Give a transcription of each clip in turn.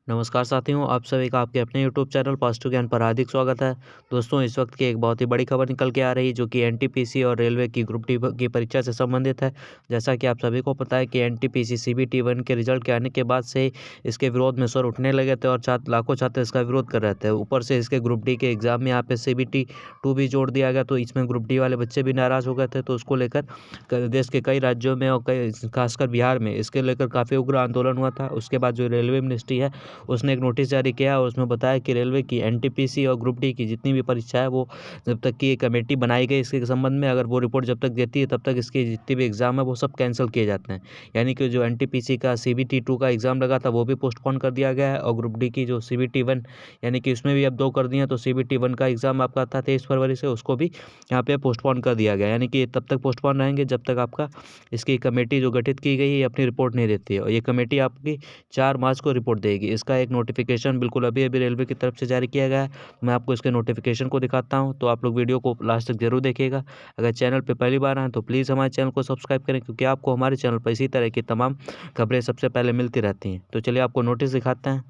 नमस्कार साथियों, आप सभी का आपके अपने यूट्यूब चैनल पॉजिटिव ज्ञान पर हार्दिक स्वागत है। दोस्तों, इस वक्त की एक बहुत ही बड़ी खबर निकल के आ रही है जो कि एनटीपीसी और रेलवे की ग्रुप डी की परीक्षा से संबंधित है। जैसा कि आप सभी को पता है कि एनटीपीसी सीबीटी 1 के रिजल्ट के आने के बाद से इसके विरोध में स्वर उठने लगे थे और लाखों छात्र इसका विरोध कर रहे थे। ऊपर से इसके ग्रुप डी के एग्जाम में यहाँ पे सीबीटी 2 भी जोड़ दिया गया, तो इसमें ग्रुप डी वाले बच्चे भी नाराज़ हो गए थे। तो उसको लेकर देश के कई राज्यों में और कई खासकर बिहार में इसके लेकर काफ़ी उग्र आंदोलन हुआ था। उसके बाद जो रेलवे मिनिस्ट्री है उसने एक नोटिस जारी किया और उसमें बताया कि रेलवे की एनटीपीसी और ग्रुप डी की जितनी भी परीक्षा है वो जब तक कि कमेटी बनाई गई इसके संबंध में, अगर वो रिपोर्ट जब तक देती है तब तक इसके जितने भी एग्ज़ाम है वो सब कैंसिल किए जाते हैं। यानी कि जो एनटीपीसी का सीबीटी 2 का एग्ज़ाम लगा था वो भी पोस्टपोन कर दिया गया है और ग्रुप डी की जो सीबीटी 1 यानी कि उसमें भी अब 2 कर दिए हैं। तो सीबीटी 1 का एग्ज़ाम आपका था 23 फरवरी से, उसको भी यहाँ पे पोस्टपोन कर दिया गया। यानी कि तब तक पोस्टपोन रहेंगे जब तक आपका इसकी कमेटी जो गठित की गई है ये अपनी रिपोर्ट नहीं देती है, और ये कमेटी आपकी 4 मार्च को रिपोर्ट देगी। इसका एक नोटिफिकेशन बिल्कुल अभी-अभी रेलवे की तरफ से जारी किया गया है। मैं आपको इसके नोटिफिकेशन को दिखाता हूँ, तो आप लोग वीडियो को लास्ट तक ज़रूर देखिएगा। अगर चैनल पे पहली बार आएँ तो प्लीज़ हमारे चैनल को सब्सक्राइब करें, क्योंकि आपको हमारे चैनल पर इसी तरह की तमाम खबरें सबसे पहले मिलती रहती हैं। तो चलिए आपको नोटिस दिखाते हैं।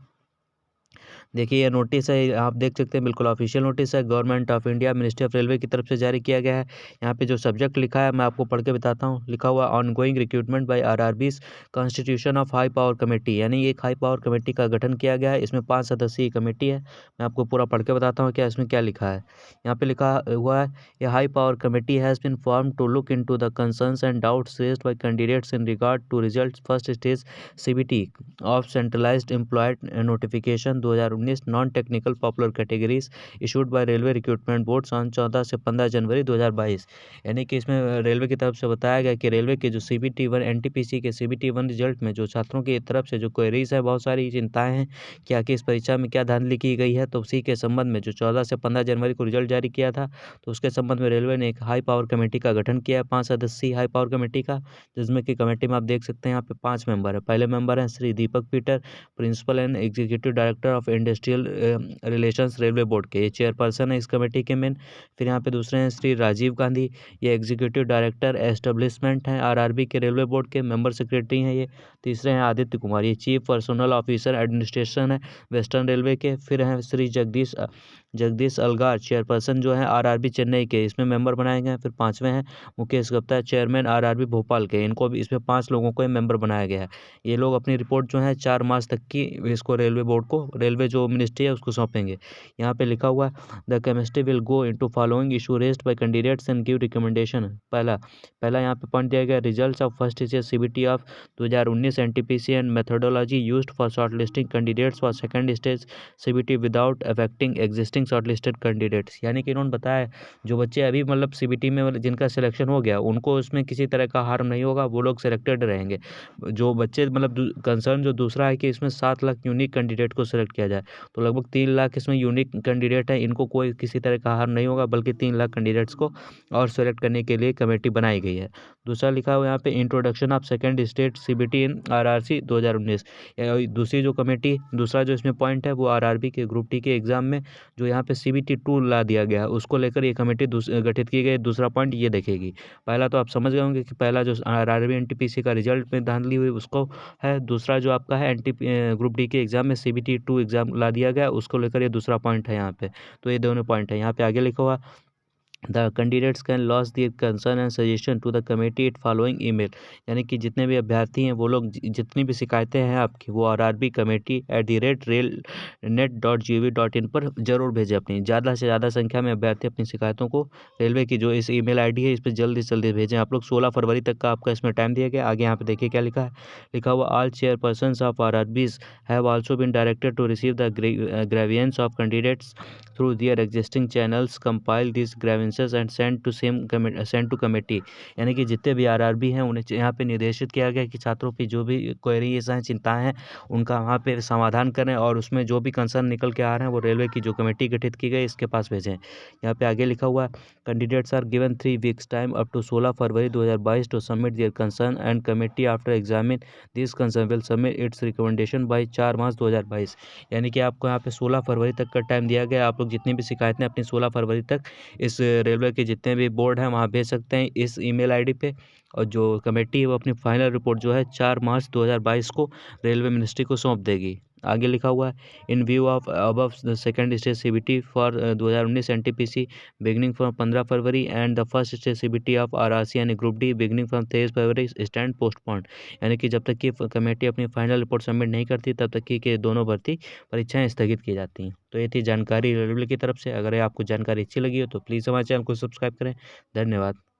देखिए, ये नोटिस है, आप देख सकते हैं, बिल्कुल ऑफिशियल नोटिस है, government of India ministry of railway की तरफ से जारी किया गया है। यहाँ पे जो सब्जेक्ट लिखा है मैं आपको पढ़ के बताता हूँ। लिखा हुआ ongoing recruitment by RRBs constitution of high power committee, यानी एक हाई पावर कमेटी का गठन किया गया है। इसमें 5 सदस्यीय कमेटी है। मैं आपको पूरा पढ़ के बताता हूँ क्या इसमें क्या लिखा है। यहाँ पे लिखा हुआ है, a high power committee has been formed to look into the concerns and doubts raised by candidates in regard to results first stage CBT of centralised employed notification 2019 non technical popular categories issued by railway recruitment boards on 14 से 15 जनवरी 2022। यानी कि इसमें railway की तरफ से बताया गया कि रेलवे के जो सीबीटी 1 एनटीपीसी के सीबीटी 1 रिजल्ट में जो छात्रों की तरफ से जो क्वेरीज है, बहुत सारी चिंताएं हैं कि आखिर इस परीक्षा में क्या धांधली की गई है, तो उसी के संबंध में जो 14 से 15 जनवरी को रिजल्ट जारी किया था, तो उसके संबंध में रेलवे ने एक हाई पावर कमेटी का गठन किया है, 5 सदस्यीय हाई पावर कमेटी का, जिसमें कि कमेटी में आप देख सकते हैं यहाँ पे 5 मेंबर है। पहले मेंबर हैं Shri Deepak Peter, principal and executive director of industrial relations railway board के, ये चेयरपर्सन है इस कमेटी के मेन। फिर यहाँ पे दूसरे हैं श्री राजीव गांधी, ये एग्जीक्यूटिव डायरेक्टर एस्टेब्लिशमेंट हैं आरआरबी के रेलवे बोर्ड के, मेंबर सेक्रेटरी हैं ये। तीसरे हैं आदित्य कुमार, ये चीफ पर्सनल ऑफिसर एडमिनिस्ट्रेशन है वेस्टर्न रेलवे के। फिर हैं श्री जगदीश अलगार, चेयरपर्सन जो है आरआरबी चेन्नई के, इसमें मेंबर बनाए गए हैं। फिर 5वें हैं मुकेश गुप्ता, चेयरमैन आरआरबी भोपाल के, इनको भी इसमें 5 लोगों को मेंबर बनाया गया है। ये लोग अपनी रिपोर्ट जो है 4 मार्च तक की इसको रेलवे बोर्ड को, रेलवे जो मिनिस्ट्री है उसको सौंपेंगे। यहाँ पे लिखा हुआ है, the chemistry will go into following issue raised by candidates and give recommendation. पहला यहाँ पे पॉइंट दिया गया, results of first stage CBT of 2019 NTPC and methodology used for shortlisting candidates for second stage CBT without affecting existing shortlisted candidates. यानी कि इन्होंने बताया जो बच्चे अभी मतलब सीबीटी में जिनका सिलेक्शन हो गया उनको उसमें किसी तरह का हार्म नहीं होगा, वो लोग सिलेक्टेड रहेंगे। जो बच्चे मतलब कंसर्न जो दूसरा है कि इसमें 7 लाख यूनिक कैंडिडेट को सिलेक्ट किया जाए, तो लगभग 3 लाख इसमें यूनिक कैंडिडेट हैं, इनको कोई किसी तरह का हार्म नहीं होगा, बल्कि 3 लाख कैंडिडेट्स को और सेलेक्ट करने के लिए कमेटी बनाई गई है। दूसरा लिखा हुआ यहाँ पे, introduction of second state CBT in RRC 2019। दूसरी जो कमेटी, दूसरा जो इसमें पॉइंट है वो आरआरबी के ग्रुप टी के एग्जाम में जो यहाँ पे सीबीटी 2 ला दिया गया है उसको लेकर ये कमेटी गठित की गई। दूसरा पॉइंट ये देखेगी। पहला तो आप समझ गए होंगे कि पहला जो आरआरबी एनटीपीसी का रिजल्ट में धांधली हुई उसको है। दूसरा जो आपका है ग्रुप डी के एग्जाम में सीबीटी 2 एग्जाम ला दिया गया, उसको लेकर ये दूसरा पॉइंट है यहाँ पे। तो ये दोनों पॉइंट है। यहाँ पे आगे लिखा हुआ, the candidates can loss their concern and suggestion to the committee it following email. यानी कि जितने भी अभ्यर्थी हैं वो लोग जितनी भी शिकायतें हैं आपकी वो आरआरबी कमेटी @railnet.gov.in पर जरूर भेजें। अपनी ज़्यादा से ज़्यादा संख्या में अभ्यर्थी अपनी शिकायतों को रेलवे की जो इस ईमेल आईडी है इस पर जल्दी से जल्दी भेजें। आप लोग 16 फरवरी तक का आपका इसमें टाइम दिया गया। आगे यहाँ पे देखिए क्या लिखा है। लिखा हुआ, all chairpersons of RRBs have also been directed to receive the grievances of candidates through their existing channels, compile this grievances and send to committee. यानी कि जितने भी आरआरबी हैं उन्हें यहाँ पे निर्देशित किया गया कि छात्रों की जो भी क्वेरीज हैं, चिंताएं हैं, उनका वहाँ पे समाधान करें और उसमें जो भी कंसर्न निकल के आ रहे हैं वो रेलवे की जो कमेटी गठित की गई इसके पास भेजें। यहाँ पे आगे लिखा हुआ है, candidates are given 3 weeks time up to 16 February 2022 to submit their concern and committee after examine this concern will submit its recommendation by 4 March 2022। यानी कि आपको यहाँ पे 16 फरवरी तक का टाइम दिया गया। आप लोग जितनी भी शिकायतें अपनी 16 फरवरी तक इस रेलवे के जितने भी बोर्ड हैं वहाँ भेज सकते हैं इस ईमेल आईडी पे, और जो कमेटी है वो अपनी फाइनल रिपोर्ट जो है 4 मार्च 2022 को रेलवे मिनिस्ट्री को सौंप देगी। आगे लिखा हुआ है, in view of above the second stage CBT for 2019 NTPC beginning from 15 February and the first stage CBT of RRC यानी group D beginning from 23 February stand postponed. यानी कि जब तक कि कमेटी अपनी फाइनल रिपोर्ट सबमिट नहीं करती तब तक कि दोनों भर्ती परीक्षाएं स्थगित की जाती हैं। तो ये थी जानकारी रेलवे की तरफ से। अगर आपको जानकारी अच्छी लगी हो तो प्लीज़ हमारे चैनल को सब्सक्राइब करें। धन्यवाद।